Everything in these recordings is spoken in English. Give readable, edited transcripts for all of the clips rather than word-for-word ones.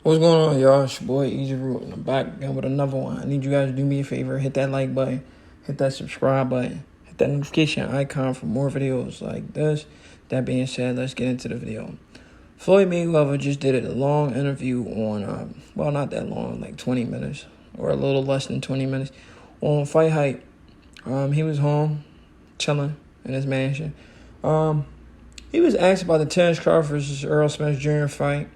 What's going on, y'all? It's your boy Easy Root, and I'm back again with another one. I need you guys to do me a favor. Hit that like button. Hit that subscribe button. Hit that notification icon for more videos like this. That being said, let's get into the video. Floyd Mayweather just did a long interview on, well, not that long, like 20 minutes. Or a little less than 20 minutes. On Fight Hype. He was home, chilling in his mansion. He was asked about the Terrence Crawford versus Errol Spence Jr. fight.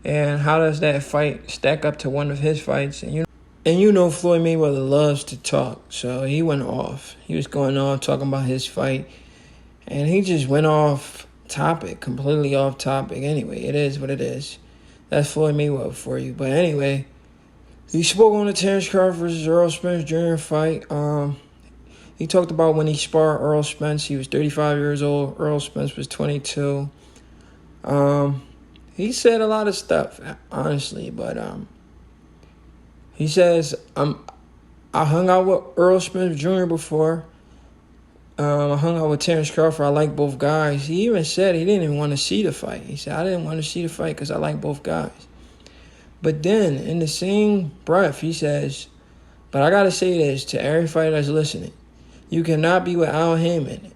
And how does that fight stack up to one of his fights? And you know Floyd Mayweather loves to talk. So he went off. He was going off talking about his fight. And he just went off topic, completely off topic. Anyway, it is what it is. That's Floyd Mayweather for you. But anyway, he spoke on the Terrence Crawford versus Errol Spence Jr. fight. He talked about when he sparred Errol Spence. He was 35 years old. Errol Spence was 22. He said a lot of stuff, honestly, but he says, I hung out with Errol Spence Jr. before. I hung out with Terrence Crawford. I like both guys. He even said he didn't even want to see the fight. He said, I didn't want to see the fight because I like both guys. But then, in the same breath, he says, but I got to say this to every fighter that's listening. You cannot be with Al Haymon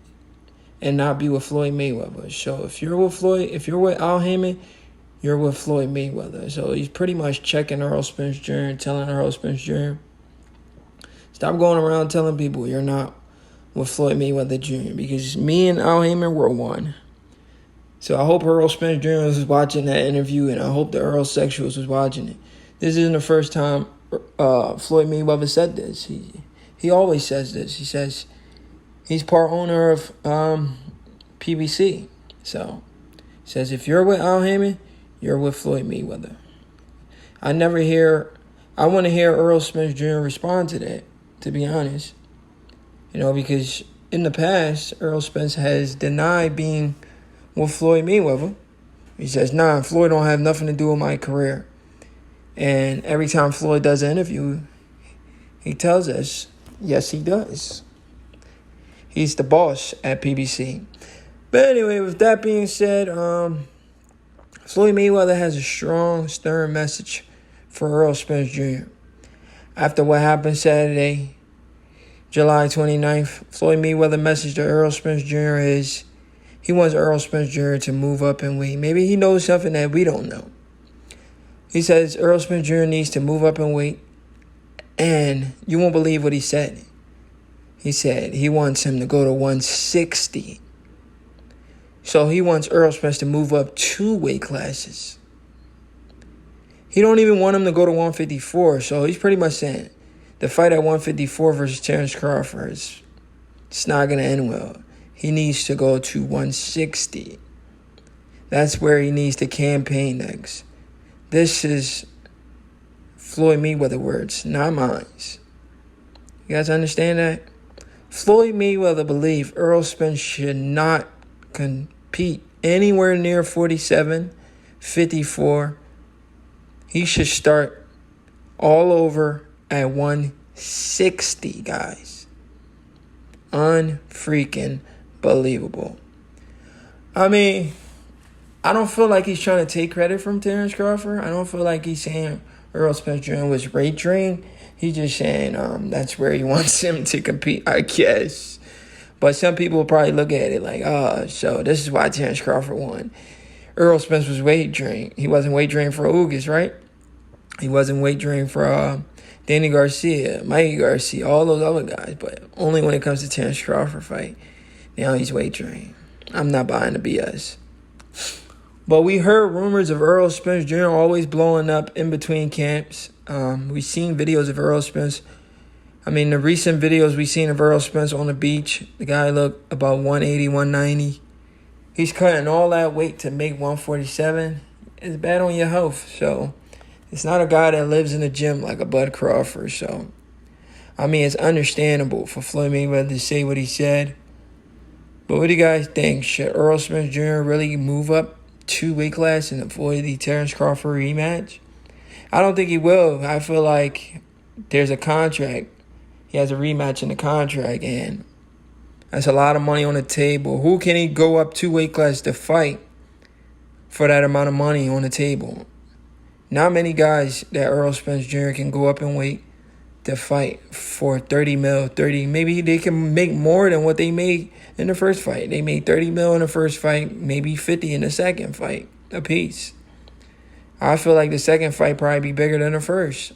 and not be with Floyd Mayweather. So if you're with Al Haymon, you're with Floyd Mayweather. So he's pretty much checking Errol Spence Jr. and telling Errol Spence Jr., stop going around telling people you're not with Floyd Mayweather Jr. because me and Al Haymon were one. So I hope Errol Spence Jr. was watching that interview, and I hope the Errol Sexuals was watching it. This isn't the first time Floyd Mayweather said this. He always says this. He says he's part owner of PBC. So he says if you're with Al Haymon, you're with Floyd Mayweather. I want to hear Errol Spence Jr. respond to that, to be honest. Because in the past, Errol Spence has denied being with Floyd Mayweather. He says, nah, Floyd don't have nothing to do with my career. And every time Floyd does an interview, he tells us, yes, he does. He's the boss at PBC. But anyway, with that being said, Floyd Mayweather has a strong, stern message for Errol Spence Jr. After what happened Saturday, July 29th, Floyd Mayweather message to Errol Spence Jr. is he wants Errol Spence Jr. to move up in weight. Maybe he knows something that we don't know. He says Errol Spence Jr. needs to move up in weight, and you won't believe what he said. He said he wants him to go to 160. So he wants Errol Spence to move up 2 weight classes. He don't even want him to go to 154. So he's pretty much saying the fight at 154 versus Terrence Crawford it's not going to end well. He needs to go to 160. That's where he needs to campaign next. This is Floyd Mayweather words, not mine. You guys understand that? Floyd Mayweather believes Errol Spence should not compete anywhere near 47, 54. He should start all over at 160, guys. Unfreaking believable. I mean, I don't feel like he's trying to take credit from Terrence Crawford. I don't feel like he's saying Errol Spence Jr. was weight trained. He's just saying that's where he wants him to compete, I guess. But some people will probably look at it like, so this is why Terrence Crawford won. Errol Spence was weight trained. He wasn't weight trained for Ugas, right? He wasn't weight trained for Danny Garcia, Mikey Garcia, all those other guys. But only when it comes to Terrence Crawford fight, now he's weight trained. I'm not buying the BS. But we heard rumors of Errol Spence Jr. always blowing up in between camps. We've seen videos of Errol Spence. The recent videos we've seen of Errol Spence on the beach, the guy looked about 180, 190. He's cutting all that weight to make 147. It's bad on your health. So it's not a guy that lives in the gym like a Bud Crawford. So, it's understandable for Floyd Mayweather to say what he said. But what do you guys think? Should Errol Spence Jr. really move up 2 weight classes and avoid the Terrence Crawford rematch? I don't think he will. I feel like there's a contract. He has a rematch in the contract, and that's a lot of money on the table. Who can he go up 2 weight classes to fight for that amount of money on the table? Not many guys that Errol Spence Jr. can go up in weight to fight for 30 mil, 30. Maybe they can make more than what they made in the first fight. They made 30 mil in the first fight, maybe 50 in the second fight apiece. I feel like the second fight probably be bigger than the first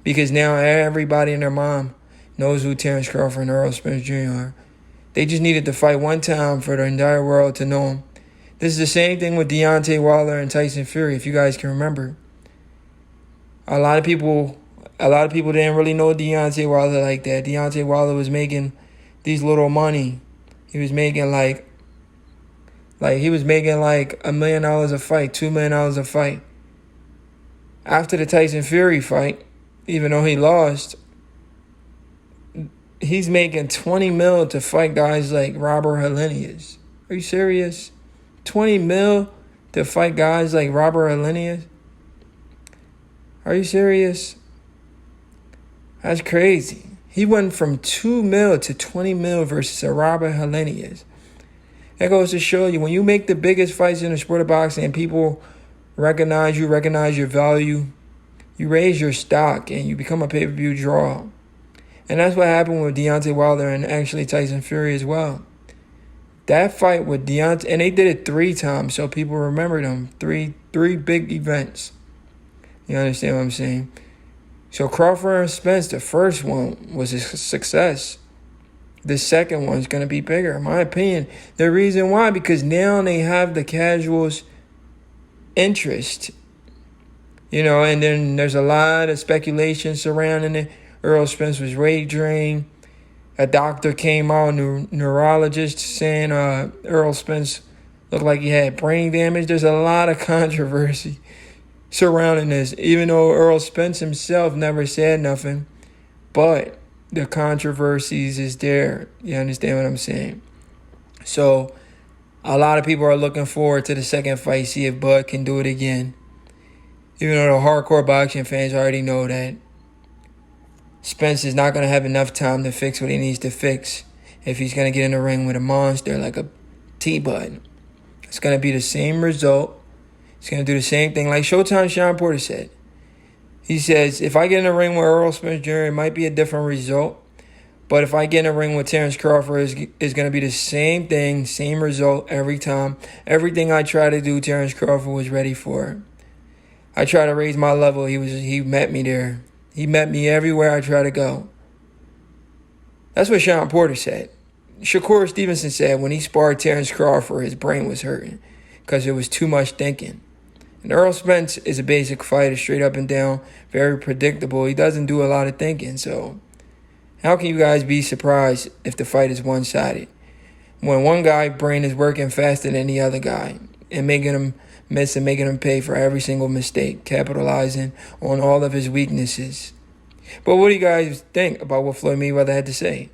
because now everybody and their mom knows who Terrence Crawford and Errol Spence Jr. are. They just needed to fight one time for the entire world to know him. This is the same thing with Deontay Wilder and Tyson Fury, if you guys can remember. A lot of people didn't really know Deontay Wilder like that. Deontay Wilder was making these little money. He was making like $1 million a fight, $2 million a fight. After the Tyson Fury fight, even though he lost, he's making 20 mil to fight guys like Robert Helenius. Are you serious? 20 mil to fight guys like Robert Helenius? Are you serious? That's crazy. He went from 2 mil to 20 mil versus a Robert Helenius. That goes to show you, when you make the biggest fights in the sport of boxing and people recognize your value, you raise your stock and you become a pay-per-view draw. And that's what happened with Deontay Wilder and actually Tyson Fury as well. That fight with Deontay, and they did it 3 times, so people remember them. Three big events. You understand what I'm saying? So Crawford and Spence, the first one was a success. The second one's going to be bigger, in my opinion. The reason why, because now they have the casuals' interest. And then there's a lot of speculation surrounding it. Errol Spence was wagering. A doctor came out, neurologist, saying Errol Spence looked like he had brain damage. There's a lot of controversy surrounding this, even though Errol Spence himself never said nothing. But the controversies is there. You understand what I'm saying? So a lot of people are looking forward to the second fight, see if Bud can do it again. Even though the hardcore boxing fans already know that Spence is not going to have enough time to fix what he needs to fix if he's going to get in the ring with a monster like a T-Bud. It's going to be the same result. It's going to do the same thing like Showtime Sean Porter said. He says, if I get in the ring with Errol Spence Jr., it might be a different result. But if I get in the ring with Terrence Crawford, it's going to be the same thing, same result every time. Everything I try to do, Terrence Crawford was ready for it. I try to raise my level. He met me there. He met me everywhere I try to go. That's what Sean Porter said. Shakur Stevenson said when he sparred Terrence Crawford, his brain was hurting because it was too much thinking. And Errol Spence is a basic fighter, straight up and down, very predictable. He doesn't do a lot of thinking. So how can you guys be surprised if the fight is one-sided? When one guy's brain is working faster than the other guy and making him miss and making him pay for every single mistake, capitalizing on all of his weaknesses. But what do you guys think about what Floyd Mayweather had to say?